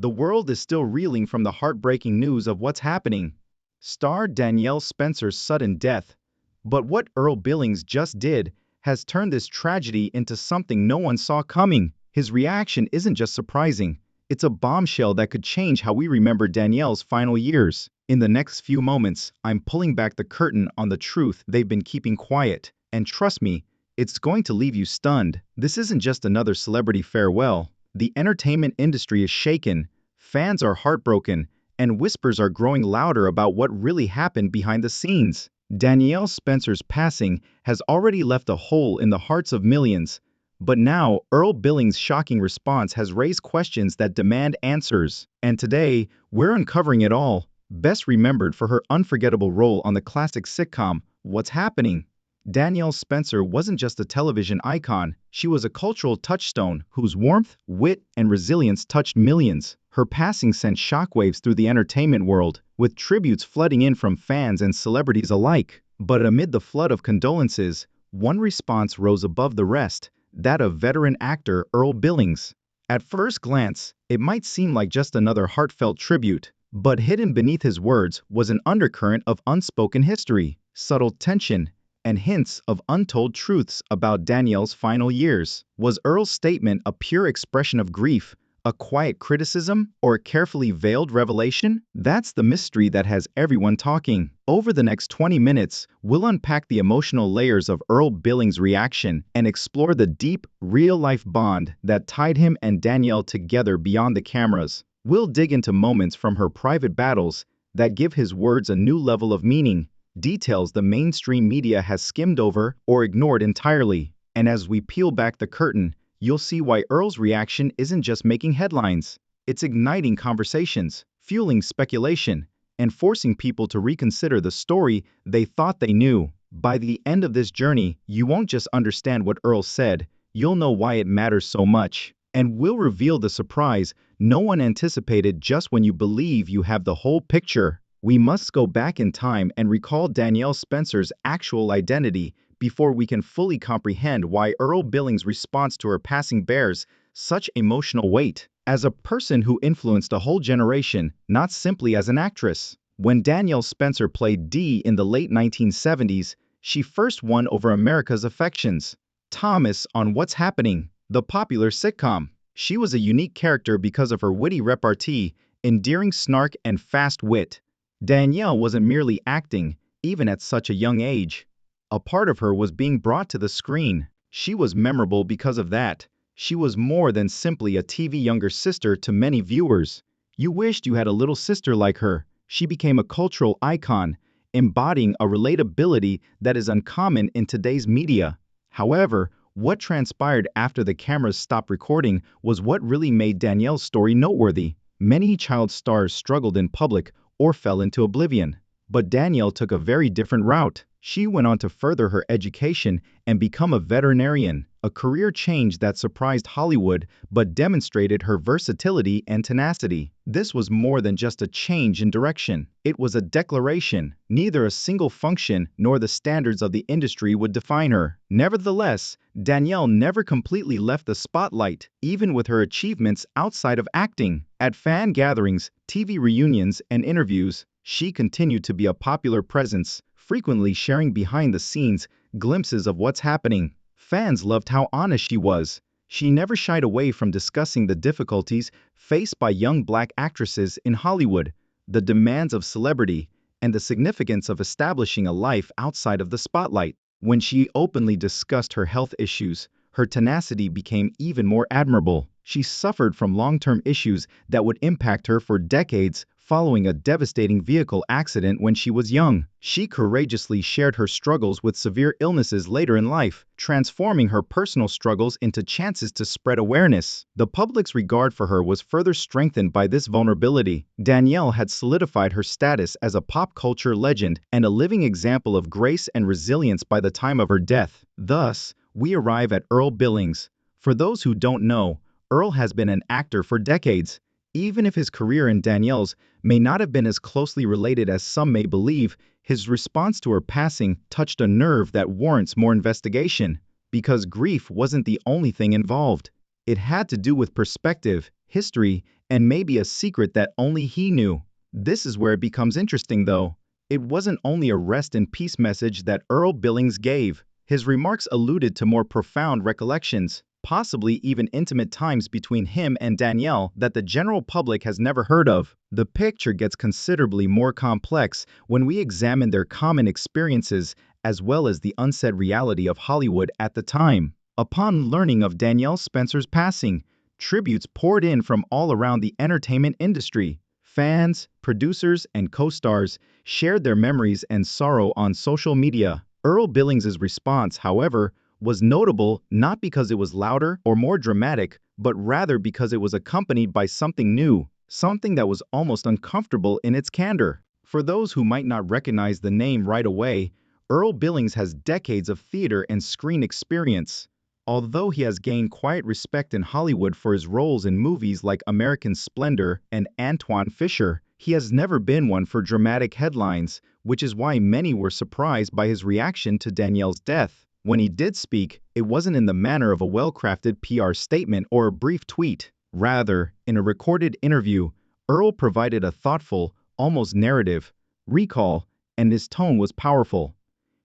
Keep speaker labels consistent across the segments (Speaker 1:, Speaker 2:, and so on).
Speaker 1: The world is still reeling from the heartbreaking news of what's happening. Star Danielle Spencer's sudden death. But what Earl Billings just did has turned this tragedy into something no one saw coming. His reaction isn't just surprising, it's a bombshell that could change how we remember Danielle's final years. In the next few moments, I'm pulling back the curtain on the truth they've been keeping quiet, and trust me, it's going to leave you stunned. This isn't just another celebrity farewell. The entertainment industry is shaken, fans are heartbroken, and whispers are growing louder about what really happened behind the scenes. Danielle Spencer's passing has already left a hole in the hearts of millions, but now Earl Billings' shocking response has raised questions that demand answers. And today, we're uncovering it all, best remembered for her unforgettable role on the classic sitcom, What's Happening? Danielle Spencer wasn't just a television icon, she was a cultural touchstone whose warmth, wit, and resilience touched millions. Her passing sent shockwaves through the entertainment world, with tributes flooding in from fans and celebrities alike. But amid the flood of condolences, one response rose above the rest, that of veteran actor Earl Billings. At first glance, it might seem like just another heartfelt tribute, but hidden beneath his words was an undercurrent of unspoken history, subtle tension, and hints of untold truths about Danielle's final years. Was Earl's statement a pure expression of grief, a quiet criticism, or a carefully veiled revelation? That's the mystery that has everyone talking. Over the next 20 minutes, we'll unpack the emotional layers of Earl Billings' reaction and explore the deep, real-life bond that tied him and Danielle together beyond the cameras. We'll dig into moments from her private battles that give his words a new level of meaning, details the mainstream media has skimmed over or ignored entirely. And as we peel back the curtain, you'll see why Earl's reaction isn't just making headlines. It's igniting conversations, fueling speculation, and forcing people to reconsider the story they thought they knew. By the end of this journey, you won't just understand what Earl said, you'll know why it matters so much. And we'll reveal the surprise no one anticipated just when you believe you have the whole picture. We must go back in time and recall Danielle Spencer's actual identity before we can fully comprehend why Earl Billings' response to her passing bears such emotional weight. As a person who influenced a whole generation, not simply as an actress. When Danielle Spencer played Dee in the late 1970s, she first won over America's affections. Thomas on What's Happening, the popular sitcom. She was a unique character because of her witty repartee, endearing snark, and fast wit. Danielle wasn't merely acting, even at such a young age. A part of her was being brought to the screen. She was memorable because of that. She was more than simply a TV younger sister to many viewers. You wished you had a little sister like her. She became a cultural icon, embodying a relatability that is uncommon in today's media. However, what transpired after the cameras stopped recording was what really made Danielle's story noteworthy. Many child stars struggled in public or fell into oblivion. But Danielle took a very different route. She went on to further her education and become a veterinarian, a career change that surprised Hollywood but demonstrated her versatility and tenacity. This was more than just a change in direction. It was a declaration. Neither a single function nor the standards of the industry would define her. Nevertheless, Danielle never completely left the spotlight, even with her achievements outside of acting. At fan gatherings, TV reunions, and interviews, she continued to be a popular presence, frequently sharing behind-the-scenes glimpses of what's happening. Fans loved how honest she was. She never shied away from discussing the difficulties faced by young black actresses in Hollywood, the demands of celebrity, and the significance of establishing a life outside of the spotlight. When she openly discussed her health issues, her tenacity became even more admirable. She suffered from long-term issues that would impact her for decades, following a devastating vehicle accident when she was young. She courageously shared her struggles with severe illnesses later in life, transforming her personal struggles into chances to spread awareness. The public's regard for her was further strengthened by this vulnerability. Danielle had solidified her status as a pop culture legend and a living example of grace and resilience by the time of her death. Thus, we arrive at Earl Billings. For those who don't know, Earl has been an actor for decades. Even if his career and Danielle's may not have been as closely related as some may believe, his response to her passing touched a nerve that warrants more investigation, because grief wasn't the only thing involved. It had to do with perspective, history, and maybe a secret that only he knew. This is where it becomes interesting, though. It wasn't only a rest in peace message that Earl Billings gave. His remarks alluded to more profound recollections, possibly even intimate times between him and Danielle that the general public has never heard of. The picture gets considerably more complex when we examine their common experiences as well as the unsaid reality of Hollywood at the time. Upon learning of Danielle Spencer's passing, tributes poured in from all around the entertainment industry. Fans, producers, and co-stars shared their memories and sorrow on social media. Earl Billings' response, however, was notable not because it was louder or more dramatic, but rather because it was accompanied by something new, something that was almost uncomfortable in its candor. For those who might not recognize the name right away, Earl Billings has decades of theater and screen experience. Although he has gained quiet respect in Hollywood for his roles in movies like American Splendor and Antoine Fisher, he has never been one for dramatic headlines, which is why many were surprised by his reaction to Danielle's death. When he did speak, it wasn't in the manner of a well-crafted PR statement or a brief tweet. Rather, in a recorded interview, Earl provided a thoughtful, almost narrative recall, and his tone was powerful.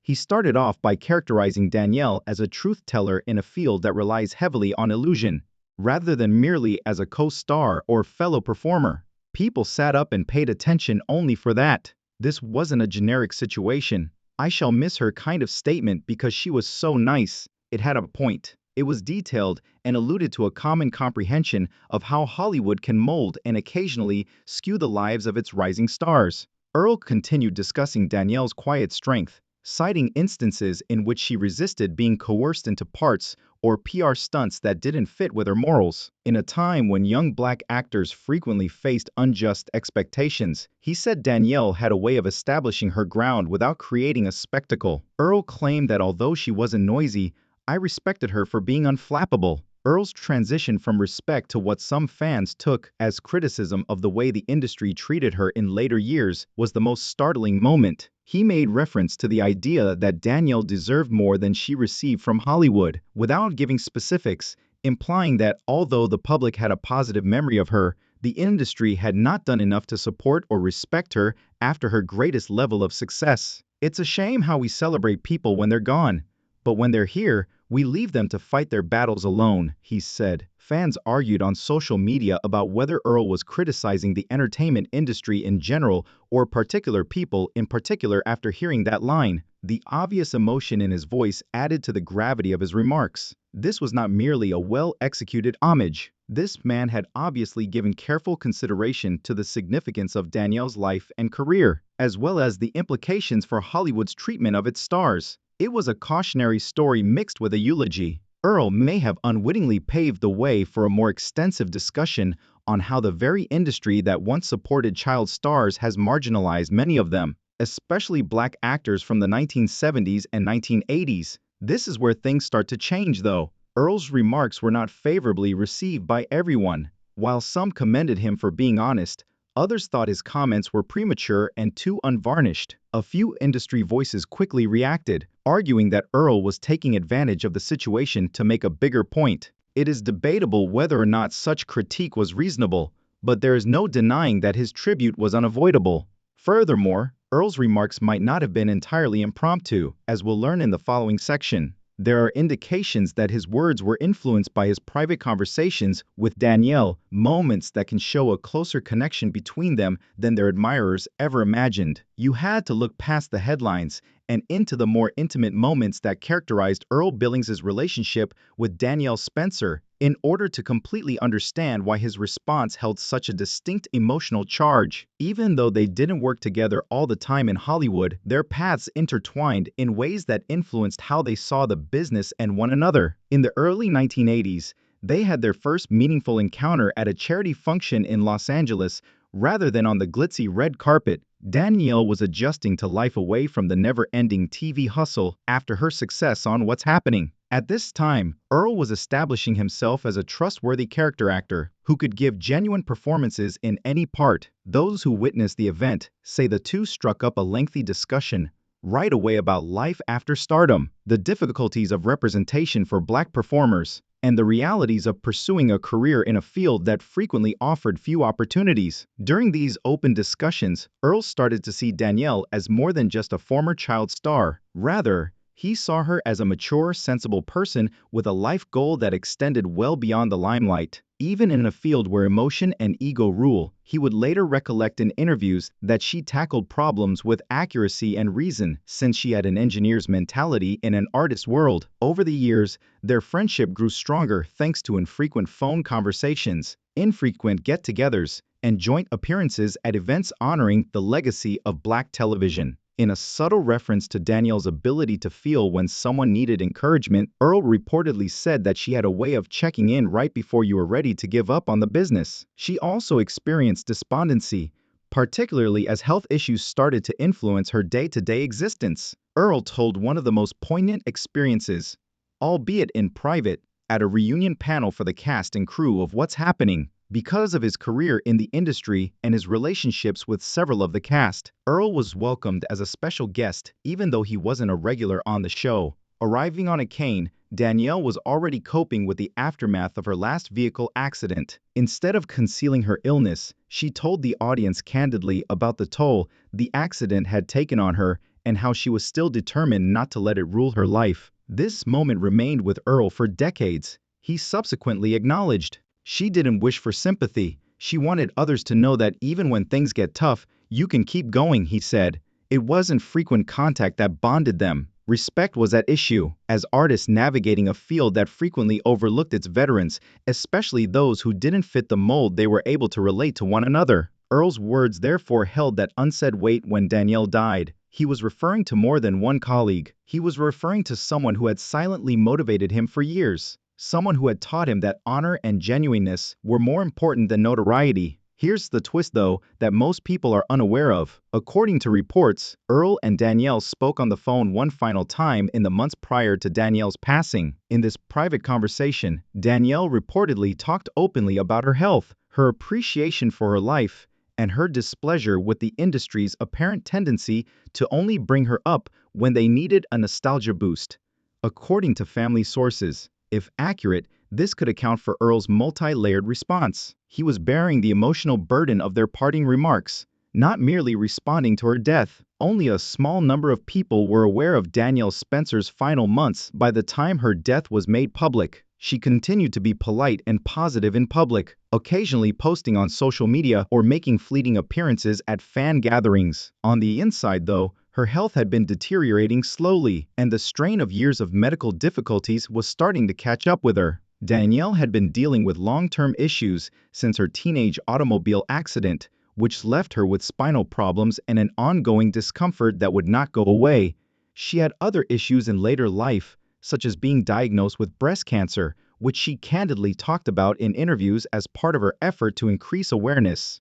Speaker 1: He started off by characterizing Danielle as a truth-teller in a field that relies heavily on illusion, rather than merely as a co-star or fellow performer. People sat up and paid attention only for that. This wasn't a generic situation. "I shall miss her" kind of statement because she was so nice. It had a point. It was detailed and alluded to a common comprehension of how Hollywood can mold and occasionally skew the lives of its rising stars. Earl continued discussing Danielle's quiet strength, citing instances in which she resisted being coerced into parts or PR stunts that didn't fit with her morals. In a time when young black actors frequently faced unjust expectations, he said Danielle had a way of establishing her ground without creating a spectacle. Earl claimed that although she wasn't noisy, "I respected her for being unflappable." Earl's transition from respect to what some fans took as criticism of the way the industry treated her in later years was the most startling moment. He made reference to the idea that Danielle deserved more than she received from Hollywood, without giving specifics, implying that although the public had a positive memory of her, the industry had not done enough to support or respect her after her greatest level of success. "It's a shame how we celebrate people when they're gone, but when they're here, we leave them to fight their battles alone," he said. Fans argued on social media about whether Earl was criticizing the entertainment industry in general or particular people in particular after hearing that line. The obvious emotion in his voice added to the gravity of his remarks. This was not merely a well-executed homage. This man had obviously given careful consideration to the significance of Danielle's life and career, as well as the implications for Hollywood's treatment of its stars. It was a cautionary story mixed with a eulogy. Earl may have unwittingly paved the way for a more extensive discussion on how the very industry that once supported child stars has marginalized many of them, especially black actors from the 1970s and 1980s. This is where things start to change, though. Earl's remarks were not favorably received by everyone. While some commended him for being honest, others thought his comments were premature and too unvarnished. A few industry voices quickly reacted, arguing that Earl was taking advantage of the situation to make a bigger point. It is debatable whether or not such critique was reasonable, but there is no denying that his tribute was unavoidable. Furthermore, Earl's remarks might not have been entirely impromptu, as we'll learn in the following section. There are indications that his words were influenced by his private conversations with Danielle, moments that can show a closer connection between them than their admirers ever imagined. You had to look past the headlines and into the more intimate moments that characterized Earl Billings' relationship with Danielle Spencer in order to completely understand why his response held such a distinct emotional charge. Even though they didn't work together all the time in Hollywood, their paths intertwined in ways that influenced how they saw the business and one another. In the early 1980s, they had their first meaningful encounter at a charity function in Los Angeles rather than on the glitzy red carpet. Danielle was adjusting to life away from the never-ending TV hustle after her success on What's Happening. At this time, Earl was establishing himself as a trustworthy character actor who could give genuine performances in any part. Those who witnessed the event say the two struck up a lengthy discussion right away about life after stardom, the difficulties of representation for black performers, and the realities of pursuing a career in a field that frequently offered few opportunities. During these open discussions, Earl started to see Danielle as more than just a former child star. Rather, he saw her as a mature, sensible person with a life goal that extended well beyond the limelight. Even in a field where emotion and ego rule, he would later recollect in interviews that she tackled problems with accuracy and reason, since she had an engineer's mentality in an artist's world. Over the years, their friendship grew stronger thanks to infrequent phone conversations, infrequent get-togethers, and joint appearances at events honoring the legacy of Black television. In a subtle reference to Danielle's ability to feel when someone needed encouragement, Earl reportedly said that she had a way of checking in right before you were ready to give up on the business. She also experienced despondency, particularly as health issues started to influence her day-to-day existence. Earl told one of the most poignant experiences, albeit in private, at a reunion panel for the cast and crew of What's Happening. Because of his career in the industry and his relationships with several of the cast, Earl was welcomed as a special guest even though he wasn't a regular on the show. Arriving on a cane, Danielle was already coping with the aftermath of her last vehicle accident. Instead of concealing her illness, she told the audience candidly about the toll the accident had taken on her and how she was still determined not to let it rule her life. This moment remained with Earl for decades. He subsequently acknowledged, "She didn't wish for sympathy. She wanted others to know that even when things get tough, you can keep going," he said. It wasn't frequent contact that bonded them. Respect was at issue, as artists navigating a field that frequently overlooked its veterans, especially those who didn't fit the mold. They were able to relate to one another. Earl's words therefore held that unsaid weight when Danielle died. He was referring to more than one colleague. He was referring to someone who had silently motivated him for years. Someone who had taught him that honor and genuineness were more important than notoriety. Here's the twist, though, that most people are unaware of. According to reports, Earl and Danielle spoke on the phone one final time in the months prior to Danielle's passing. In this private conversation, Danielle reportedly talked openly about her health, her appreciation for her life, and her displeasure with the industry's apparent tendency to only bring her up when they needed a nostalgia boost. According to family sources, if accurate, this could account for Earl's multi-layered response. He was bearing the emotional burden of their parting remarks, not merely responding to her death. Only a small number of people were aware of Danielle Spencer's final months by the time her death was made public. She continued to be polite and positive in public, occasionally posting on social media or making fleeting appearances at fan gatherings. On the inside, though, her health had been deteriorating slowly, and the strain of years of medical difficulties was starting to catch up with her. Danielle had been dealing with long-term issues since her teenage automobile accident, which left her with spinal problems and an ongoing discomfort that would not go away. She had other issues in later life, such as being diagnosed with breast cancer, which she candidly talked about in interviews as part of her effort to increase awareness.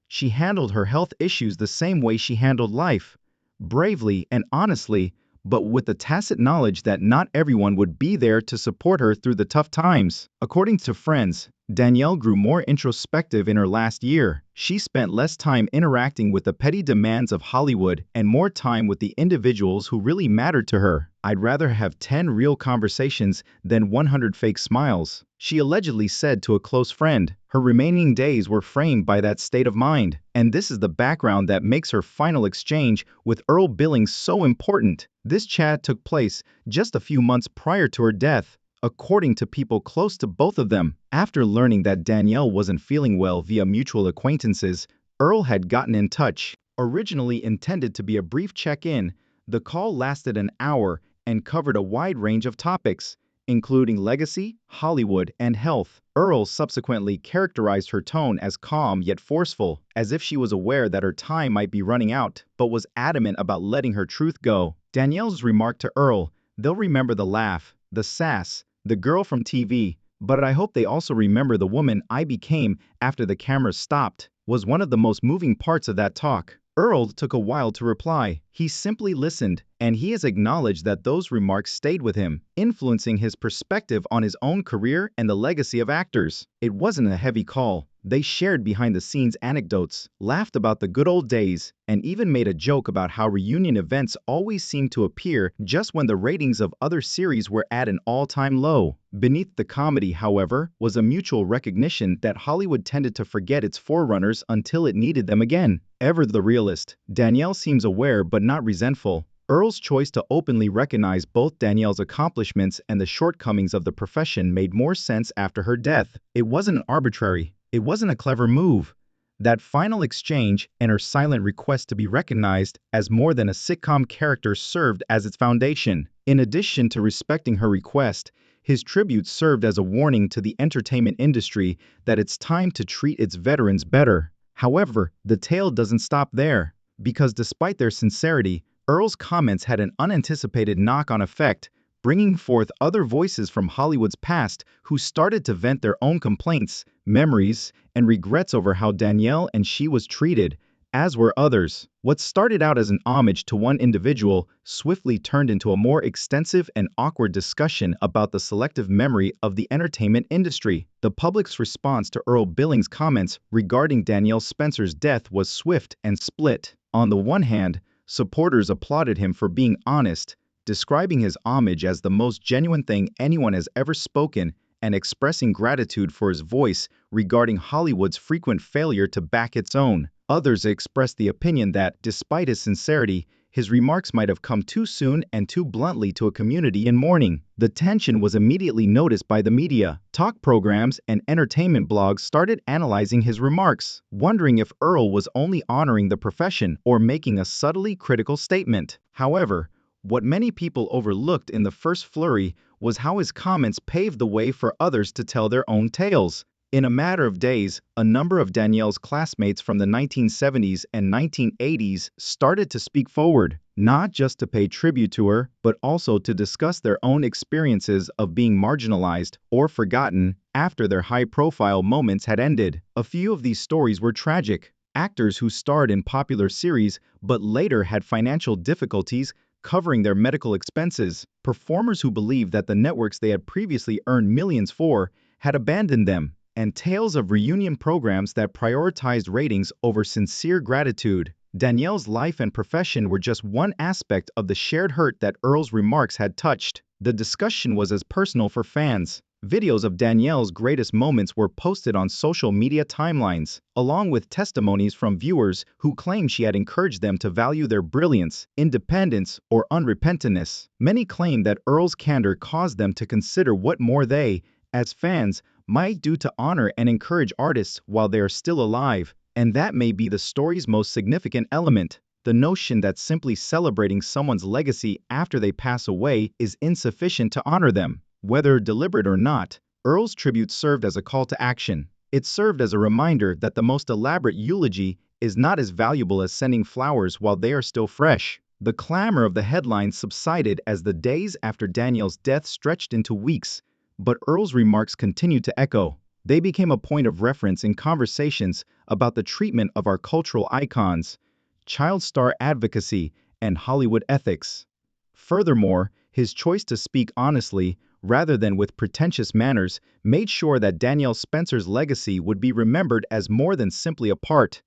Speaker 1: She handled her health issues the same way she handled life, bravely and honestly, but with the tacit knowledge that not everyone would be there to support her through the tough times. According to friends, Danielle grew more introspective in her last year. She spent less time interacting with the petty demands of Hollywood and more time with the individuals who really mattered to her. "I'd rather have 10 real conversations than 100 fake smiles," she allegedly said to a close friend. Her remaining days were framed by that state of mind, and this is the background that makes her final exchange with Earl Billings so important. This chat took place just a few months prior to her death. According to people close to both of them, after learning that Danielle wasn't feeling well via mutual acquaintances, Earl had gotten in touch. Originally intended to be a brief check-in, the call lasted an hour and covered a wide range of topics, including legacy, Hollywood, and health. Earl subsequently characterized her tone as calm yet forceful, as if she was aware that her time might be running out, but was adamant about letting her truth go. Danielle's remark to Earl, "They'll remember the laugh, the sass, the girl from TV, but I hope they also remember the woman I became after the cameras stopped," was one of the most moving parts of that talk. Earl took a while to reply. He simply listened, and he has acknowledged that those remarks stayed with him, influencing his perspective on his own career and the legacy of actors. It wasn't a heavy call. They shared behind-the-scenes anecdotes, laughed about the good old days, and even made a joke about how reunion events always seemed to appear just when the ratings of other series were at an all-time low. Beneath the comedy, however, was a mutual recognition that Hollywood tended to forget its forerunners until it needed them again. Ever the realist, Danielle seems aware but not resentful. Earl's choice to openly recognize both Danielle's accomplishments and the shortcomings of the profession made more sense after her death. It wasn't arbitrary. It wasn't a clever move. That final exchange and her silent request to be recognized as more than a sitcom character served as its foundation. In addition to respecting her request, his tribute served as a warning to the entertainment industry that it's time to treat its veterans better. However, the tale doesn't stop there, because despite their sincerity, Earl's comments had an unanticipated knock-on effect, bringing forth other voices from Hollywood's past who started to vent their own complaints, memories, and regrets over how Danielle and she was treated, as were others. What started out as an homage to one individual swiftly turned into a more extensive and awkward discussion about the selective memory of the entertainment industry. The public's response to Earl Billings' comments regarding Danielle Spencer's death was swift and split. On the one hand, supporters applauded him for being honest, describing his homage as the most genuine thing anyone has ever spoken and expressing gratitude for his voice regarding Hollywood's frequent failure to back its own. Others expressed the opinion that, despite his sincerity, his remarks might have come too soon and too bluntly to a community in mourning. The tension was immediately noticed by the media. Talk programs and entertainment blogs started analyzing his remarks, wondering if Earl was only honoring the profession or making a subtly critical statement. However, what many people overlooked in the first flurry was how his comments paved the way for others to tell their own tales. In a matter of days, a number of Danielle's classmates from the 1970s and 1980s started to speak forward, not just to pay tribute to her, but also to discuss their own experiences of being marginalized or forgotten after their high-profile moments had ended. A few of these stories were tragic. Actors who starred in popular series but later had financial difficulties covering their medical expenses, performers who believed that the networks they had previously earned millions for had abandoned them, and tales of reunion programs that prioritized ratings over sincere gratitude. Danielle's life and profession were just one aspect of the shared hurt that Earl's remarks had touched. The discussion was as personal for fans. Videos of Danielle's greatest moments were posted on social media timelines, along with testimonies from viewers who claimed she had encouraged them to value their brilliance, independence, or unrepentantness. Many claimed that Earl's candor caused them to consider what more they, as fans, might do to honor and encourage artists while they are still alive. And that may be the story's most significant element. The notion that simply celebrating someone's legacy after they pass away is insufficient to honor them. Whether deliberate or not, Earl's tribute served as a call to action. It served as a reminder that the most elaborate eulogy is not as valuable as sending flowers while they are still fresh. The clamor of the headlines subsided as the days after Danielle's death stretched into weeks, but Earl's remarks continued to echo. They became a point of reference in conversations about the treatment of our cultural icons, child star advocacy, and Hollywood ethics. Furthermore, his choice to speak honestly rather than with pretentious manners made sure that Danielle Spencer's legacy would be remembered as more than simply a part.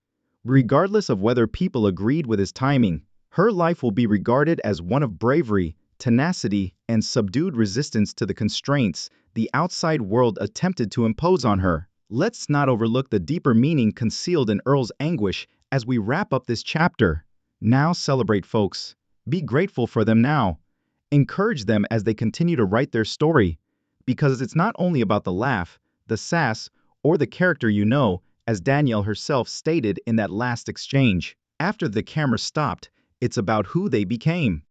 Speaker 1: Regardless of whether people agreed with his timing, her life will be regarded as one of bravery, tenacity, and subdued resistance to the constraints the outside world attempted to impose on her. Let's not overlook the deeper meaning concealed in Earl's anguish as we wrap up this chapter. Now celebrate, folks. Be grateful for them now. Encourage them as they continue to write their story, because it's not only about the laugh, the sass, or the character you know, as Danielle herself stated in that last exchange. After the camera stopped, it's about who they became.